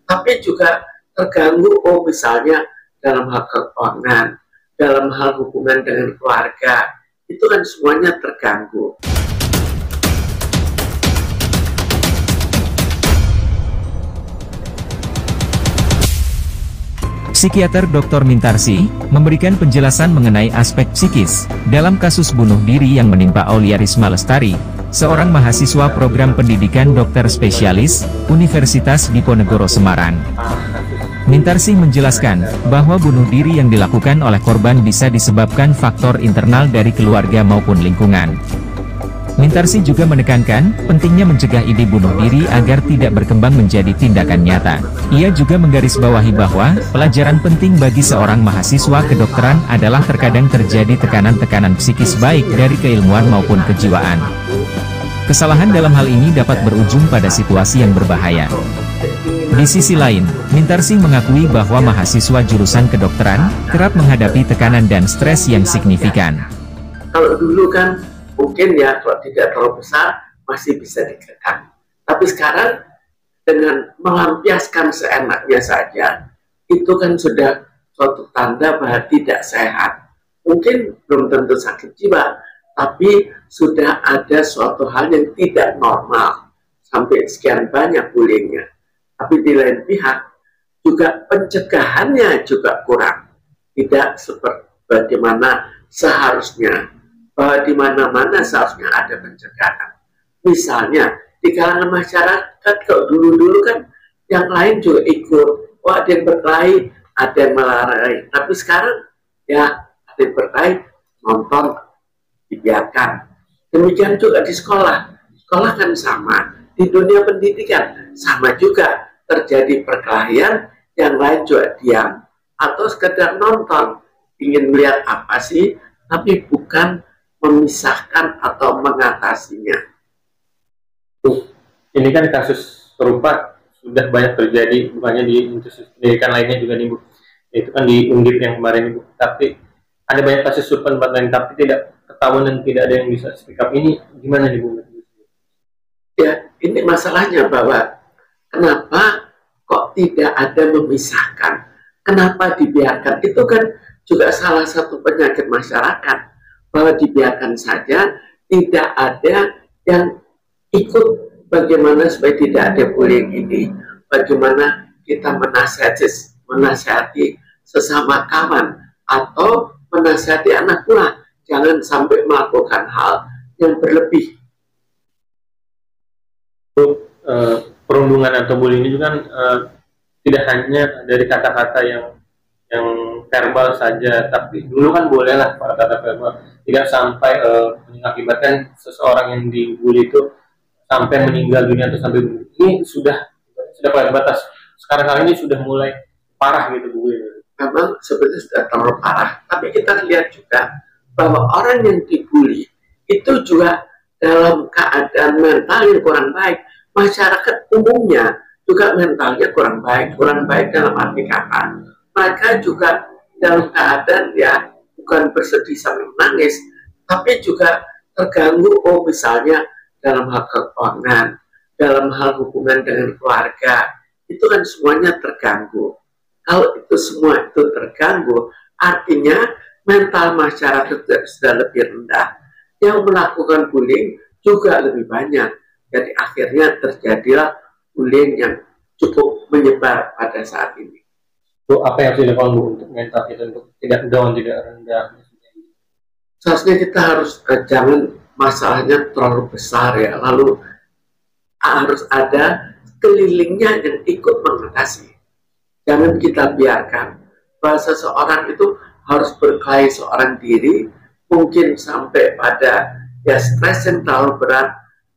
tapi juga terganggu, oh misalnya dalam hal keuangan, dalam hal hubungan dengan keluarga, itu kan semuanya terganggu. Psikiater Dr. Mintarsih memberikan penjelasan mengenai aspek psikis dalam kasus bunuh diri yang menimpa Aulia Risma Lestari, seorang mahasiswa program pendidikan dokter spesialis Universitas Diponegoro Semarang. Mintarsih menjelaskan bahwa bunuh diri yang dilakukan oleh korban bisa disebabkan faktor internal dari keluarga maupun lingkungan. Mintarsih juga menekankan pentingnya mencegah ide bunuh diri agar tidak berkembang menjadi tindakan nyata. Ia juga menggarisbawahi bahwa pelajaran penting bagi seorang mahasiswa kedokteran adalah terkadang terjadi tekanan-tekanan psikis baik dari keilmuan maupun kejiwaan. Kesalahan dalam hal ini dapat berujung pada situasi yang berbahaya. Di sisi lain, Mintarsih mengakui bahwa mahasiswa jurusan kedokteran kerap menghadapi tekanan dan stres yang signifikan. Kalau dulu kan mungkin ya kalau tidak terlalu besar masih bisa dikekang. Tapi sekarang dengan melampiaskan seenaknya saja, itu kan sudah suatu tanda bahwa tidak sehat. Mungkin belum tentu sakit jiwa, tapi sudah ada suatu hal yang tidak normal. Sampai sekian banyak bullyingnya. Tapi di lain pihak, juga pencegahannya juga kurang. Tidak seperti bagaimana seharusnya. Bahwa di mana-mana seharusnya ada pencegahan. Misalnya, di kalangan masyarakat, kalau dulu-dulu kan yang lain juga ikut. Oh, ada yang berkelahi, ada yang melarang. Tapi sekarang, ya ada yang berkelahi, nonton, dibiarkan. Demikian juga di sekolah. Sekolah kan sama. Di dunia pendidikan, sama juga. Terjadi perkelahian, yang lain juga diam. Atau sekedar nonton. Ingin melihat apa sih, tapi bukan memisahkan atau mengatasinya. Ini kan kasus serupa sudah banyak terjadi, bukannya di institusi pendidikan lainnya juga nih Bu. Itu kan di Undip yang kemarin Bu. Tapi ada banyak kasus serupa tempat lain, tapi tidak ketahuan dan tidak ada yang bisa speak up. Ini gimana nih Bu? Ya, ini masalahnya bahwa kenapa kok tidak ada memisahkan? Kenapa dibiarkan? Itu kan juga salah satu penyakit masyarakat. Bahwa dibiarkan saja, tidak ada yang ikut bagaimana supaya tidak ada bullying ini, bagaimana kita menasihati sesama kawan, atau menasihati anak buah, jangan sampai melakukan hal yang berlebih. Perundungan atau bullying ini juga kan tidak hanya dari kata-kata yang verbal saja, tapi dulu kan bolehlah kata-kata verbal, tidak sampai mengakibatkan seseorang yang dibully itu sampai meninggal dunia atau sampai bunuh. Ini sudah pada batas. Sekarang kali ini sudah mulai parah gitu Bu. Memang sebenarnya sudah terlalu parah, tapi kita lihat juga bahwa orang yang dibully itu juga dalam keadaan mental yang kurang baik. Masyarakat umumnya juga mentalnya kurang baik dalam arti kata. Mereka juga dalam keadaan ya bukan bersedih sampai menangis, tapi juga terganggu, oh misalnya dalam hal keuangan, dalam hal hubungan dengan keluarga, itu kan semuanya terganggu. Kalau itu semua itu terganggu, artinya mental masyarakat sudah lebih rendah. Yang melakukan bullying juga lebih banyak. Jadi akhirnya terjadilah bullying yang cukup menyebar pada saat ini. Bu, apa yang harus dilakukan Bu untuk mental kita untuk tidak down, tidak rendah? Seharusnya kita harus jangan masalahnya terlalu besar ya, lalu harus ada kelilingnya yang ikut mengatasi. Jangan kita biarkan bahwa seseorang itu harus berkelahi seorang diri, mungkin sampai pada ya stres yang terlalu berat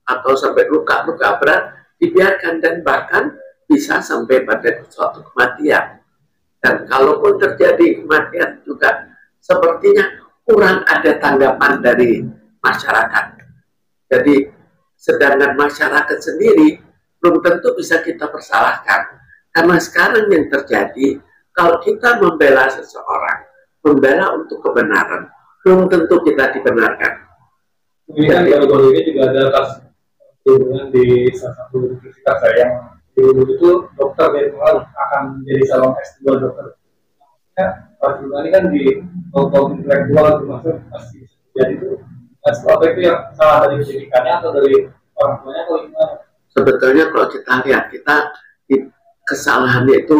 atau sampai luka-luka berat, dibiarkan dan bahkan bisa sampai pada suatu kematian. Dan kalaupun terjadi kematian juga sepertinya kurang ada tanggapan dari masyarakat. Jadi sedangkan masyarakat sendiri belum tentu bisa kita persalahkan. Karena sekarang yang terjadi, kalau kita membela seseorang, membela untuk kebenaran, belum tentu kita dibenarkan. Ini kan baru-baru ini juga ada kasus perundungan di salah satu universitas yang dulu itu dokter dari pengaruh akan menjadi calon S2 dokter. Ya, Pak ini kan di tahun intelektual termasuk pasti jadi itu apa itu yang salah dari pendidikannya atau dari orang tuanya atau gimana? Sebetulnya kalau kita lihat kesalahannya itu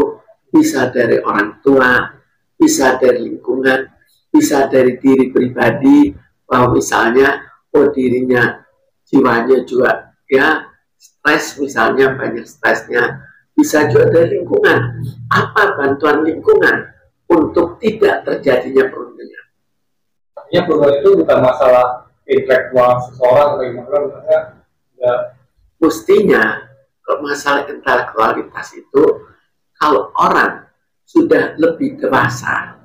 bisa dari orang tua, bisa dari lingkungan, bisa dari diri pribadi, bahwa misalnya dirinya jiwanya juga ya stres, misalnya banyak stresnya, bisa juga dari lingkungan. Apa bantuan lingkungan untuk tidak terjadinya perundungan? Artinya perundungan itu bukan masalah intelektual seseorang atau gimana, ya. Mestinya kalau masalah intelektualitas itu, kalau orang sudah lebih dewasa,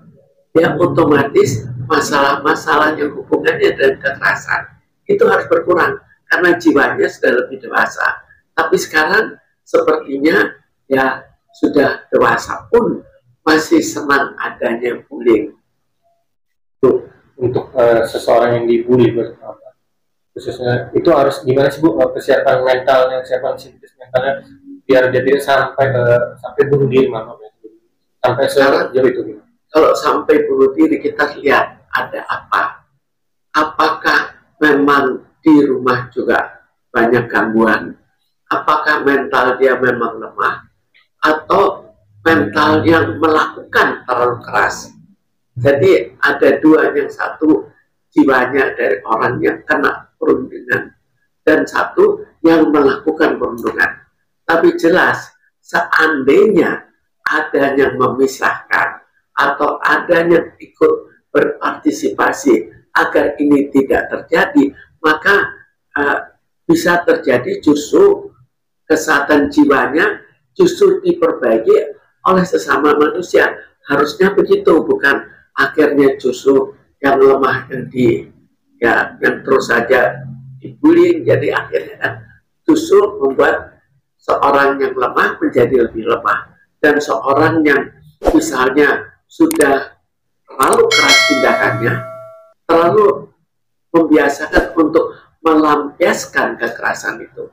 ya otomatis masalah-masalah yang hubungannya dengan kekerasan itu harus berkurang karena jiwanya sudah lebih dewasa. Tapi sekarang sepertinya ya sudah dewasa pun masih senang adanya bullying. Untuk seseorang yang dibully khususnya itu harus gimana sih Bu, persiapan mentalnya, persiapan psikis mentalnya biar dia tidak sampai bunuh diri, sampai sejauh itu gimana? Kalau sampai bunuh diri, kita lihat ada apa? Apakah memang di rumah juga banyak gangguan? Apakah mental dia memang lemah? Atau mental yang melakukan terlalu keras? Jadi ada dua, yang satu jiwanya dari orang yang kena perundungan, dan satu yang melakukan perundungan. Tapi jelas seandainya ada yang memisahkan atau adanya ikut berpartisipasi agar ini tidak terjadi, maka bisa terjadi justru kesehatan jiwanya justru diperbaiki oleh sesama manusia. Harusnya begitu, bukan akhirnya justru yang lemah yang terus saja dibully, jadi akhirnya kan justru membuat seorang yang lemah menjadi lebih lemah, dan seorang yang misalnya sudah terlalu keras tindakannya, terlalu membiasakan untuk melampiaskan kekerasan itu.